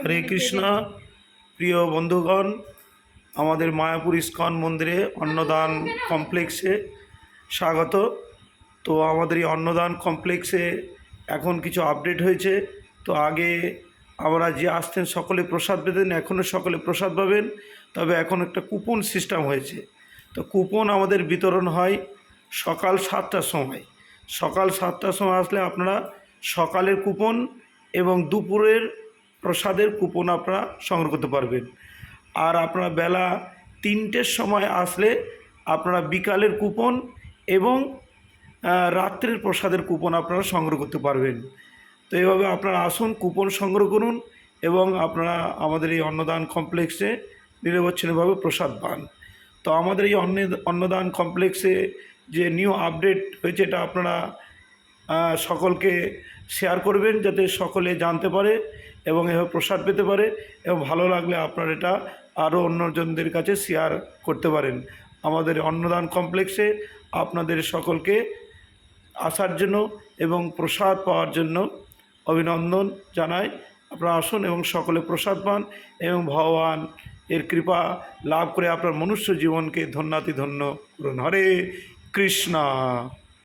হরে কৃষ্ণ। প্রিয় বন্ধুগণ, আমাদের মায়াপুর ইস্কন মন্দিরে অন্নদান কমপ্লেক্সে স্বাগত। তো আমাদের এই অন্নদান কমপ্লেক্সে এখন কিছু আপডেট হয়েছে। তো আগে আমরা যে আসতেন সকলে প্রসাদ পেতেন, এখনও সকলে প্রসাদ পাবেন, তবে এখন একটা কুপন সিস্টেম হয়েছে। তো কুপন আমাদের বিতরণ হয় সকাল 7টার সময়। সকাল 7টার সময় আসলে আপনারা সকালের কুপন এবং দুপুরের প্রসাদের কুপন আপনারা সংগ্রহ করতে পারবেন। আর আপনারা বেলা 3টের সময় আসলে আপনারা বিকালের কুপন এবং রাত্রের প্রসাদের কুপন আপনারা সংগ্রহ করতে পারবেন। তো এইভাবে আপনারা আসুন, কুপন সংগ্রহ করুন এবং আপনারা আমাদের এই অন্নদান কমপ্লেক্সে নিরবচ্ছিন্নভাবে প্রসাদ পান। তো আমাদের এই অন্নদান কমপ্লেক্সে যে নিউ আপডেট হয়েছে, এটা আপনারা সকলকে শেয়ার করবেন যাতে সকলে জানতে পারে এবং এভাবে প্রসাদ পেতে পারে, এবং ভালো লাগলে আপনারা এটা আরও অন্যজনদের কাছে শেয়ার করতে পারেন। আমাদের অন্নদান কমপ্লেক্সে আপনাদের সকলকে আসার জন্য এবং প্রসাদ পাওয়ার জন্য অভিনন্দন জানাই। আপনারা আসুন এবং সকলে প্রসাদ পান এবং ভগবান এর কৃপা লাভ করে আপনার মনুষ্য জীবনকে ধন্যাতিধন্য করুন। হরে কৃষ্ণ।